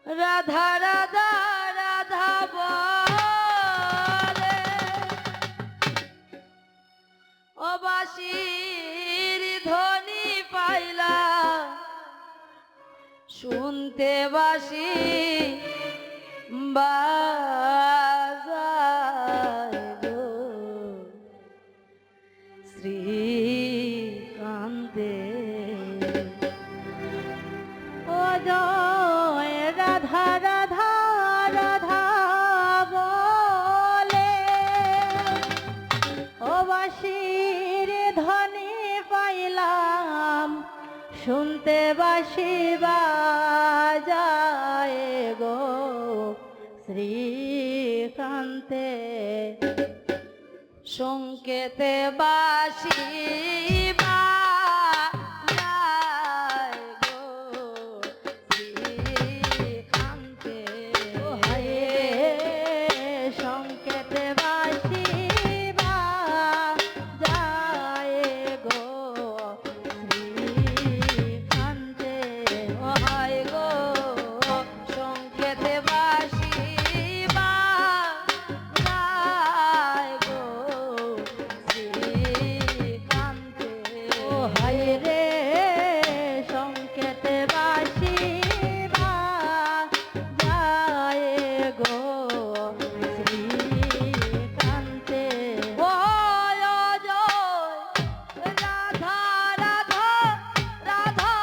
রাধা রাধা রাধা বলে ও বাঁশির ধ্বনি পাইলা শুনতে বাঁশি বাজায় গো শ্রীকান্তে ও জয় রাধা রাধা রাধা বলে ও বাঁশির ধ্বনি পাইলাম শুনতে বাঁশি বাজায় গো শ্রীকান্তে সংকেতে বাঁশি বাজায় গো শ্রীকান্তে ও হায় সংকেতে বাঁশি বাজায় গো শ্রীকান্তে ও হায় গো সংকেতে বাঁশি বাজায় গো শ্রীকান্তে ও হায় রে সংকেতে বাঁশি বাজায় গো শ্রীকান্তে ও জয় রাধা রাধা রাধা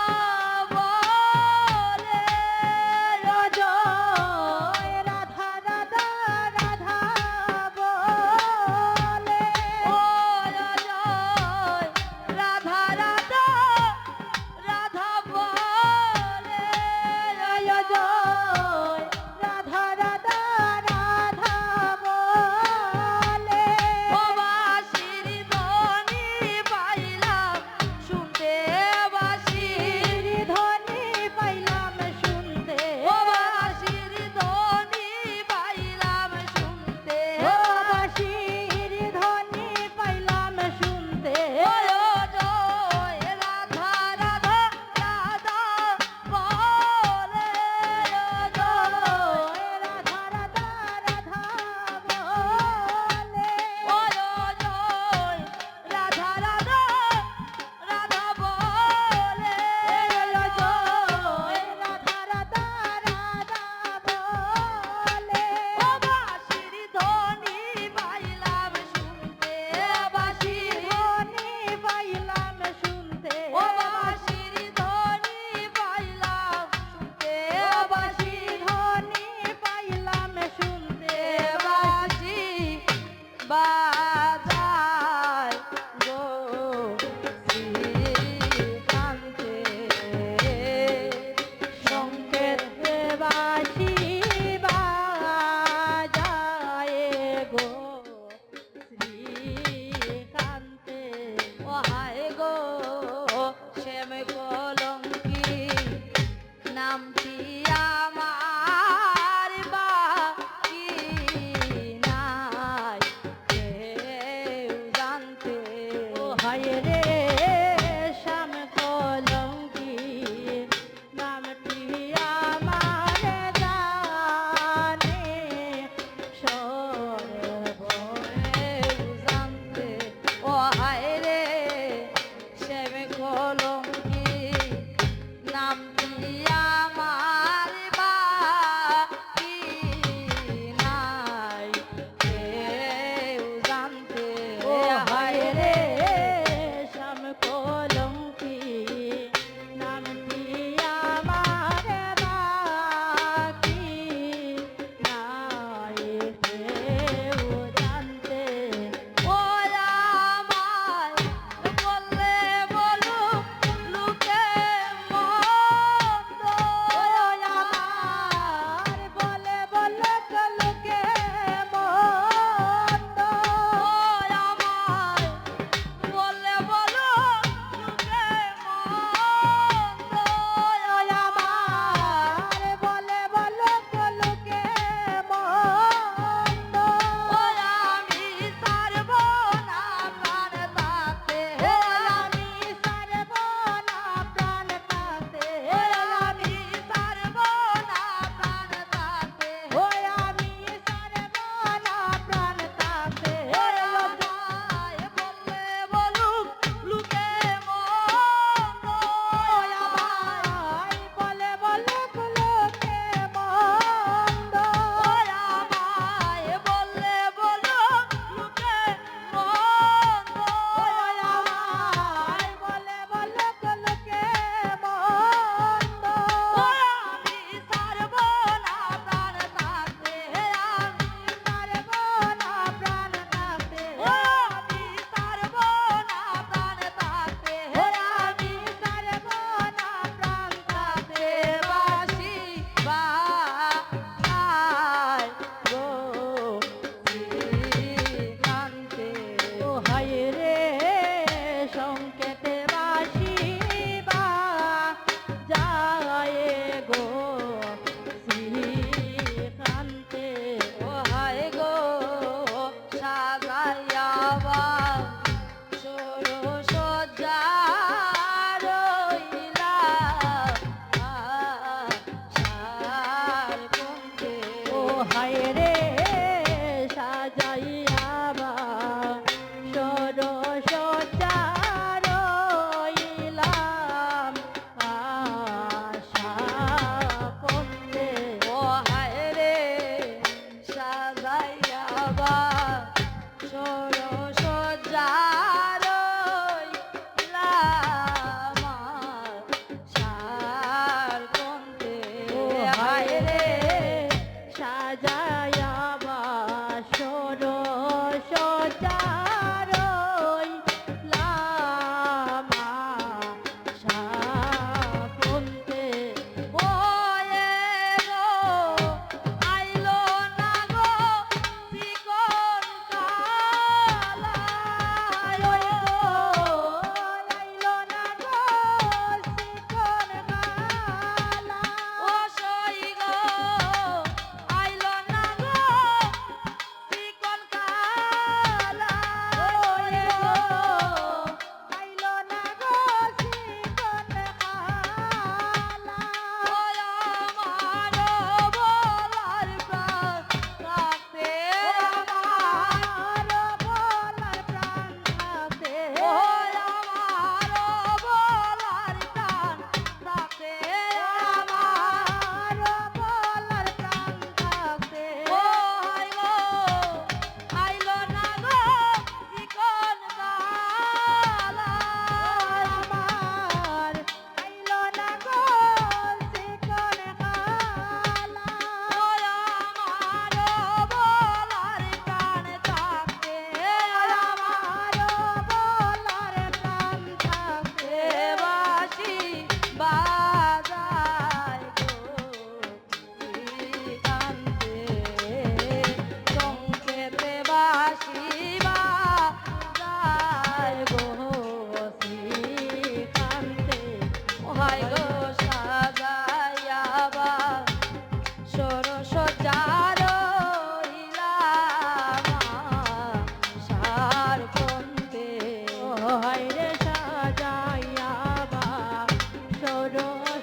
বলে ও জয় রাধা রাধা রাধা বলে ও জয় রাধা রাধা রাধা বলে ও জয় রাধা রাধা রাধা বলে ও বাঁশির ধ্বনি পাইলাম শুনতে বাঁশির ধ্বনি পাইলাম শুনতে ও বাঁশির ধ্বনি পাইলাম শুনতে ও বাঁশির ধ্বনি পাইলাম শুনতে ও জয় রাধা রাধা রাধা বলে ও জয় রাধা রাধা রাধা বলে ও জয় রাধা রাধা রাধা বলে ও জয় রাধা রাধা রাধা বলে ও বাঁশির ধ্বনি পাইলাম শুনতে বাঁশির ধ্বনি পাইলাম শুনতে ও বাঁশির ধ্বনি পাইলাম শুনতে বাঁশির ধ্বনি পাইলাম শুনতে বাঁশি বাজায় গো শ্রীকান্তে সংকেতে বাঁশি বাজায় গো শ্রীকান্তে ও হায় গো শ্যাম কলঙ্কি নামটি আমার বাকি নাই কেউ জানতে ও হায় রে শ্যাম কলঙ্কি নামটি আমার জানে সর্বরে জানতে ও হায় রে শ্যাম কলঙ্কি নামটি আমার বাকি নাই কেউ জানতে ও হায় রে শ্যাম কলঙ্কি নামটি আমার বাকি নাই কেউ জানতে ও আমায় বললে বলুক লোকে মন্দ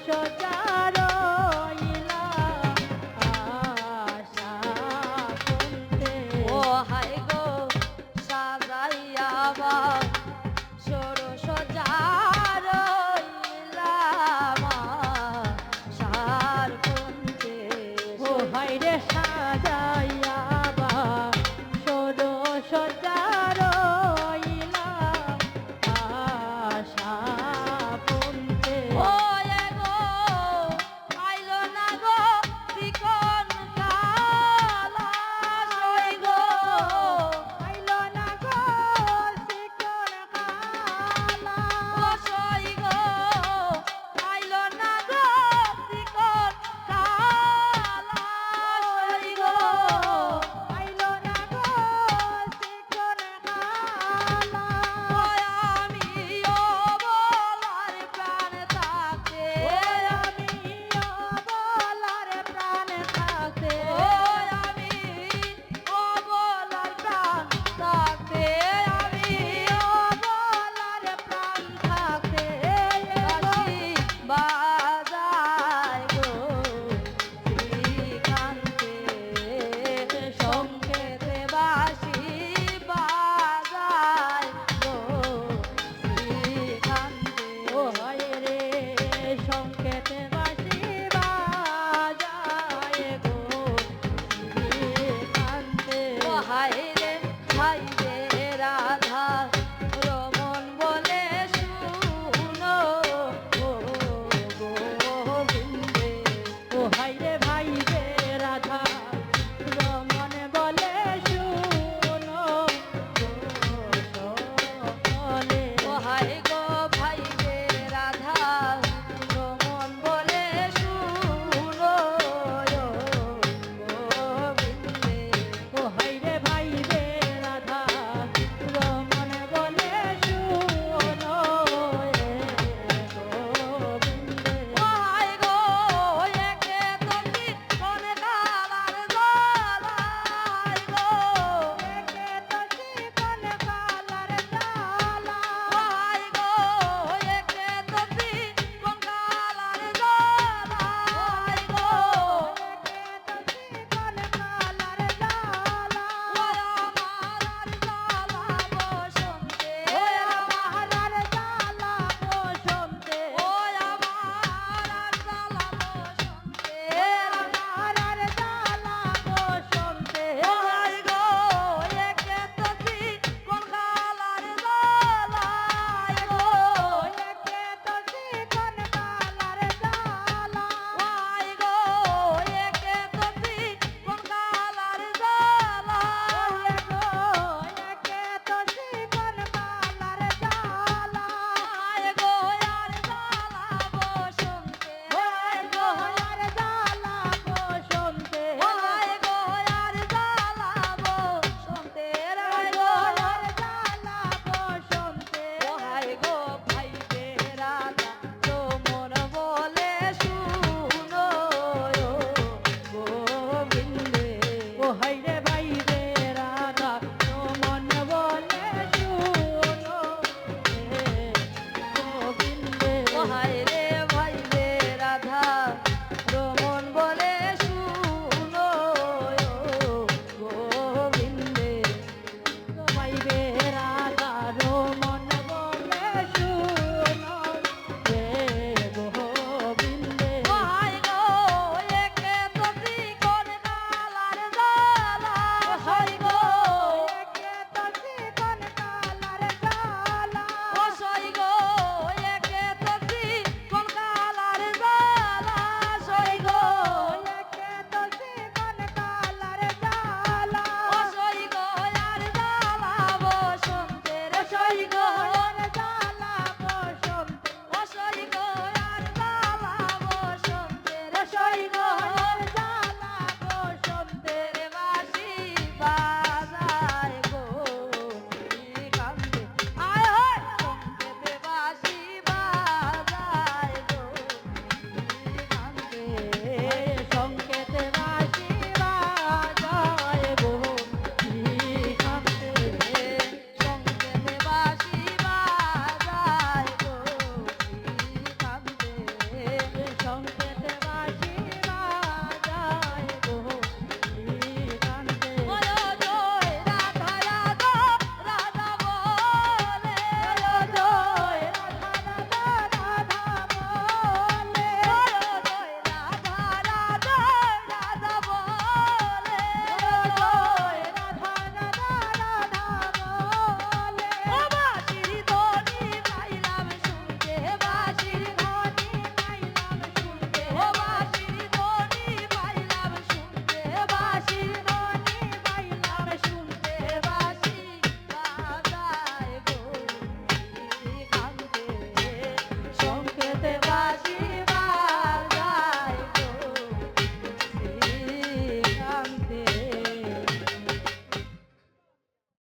সোজা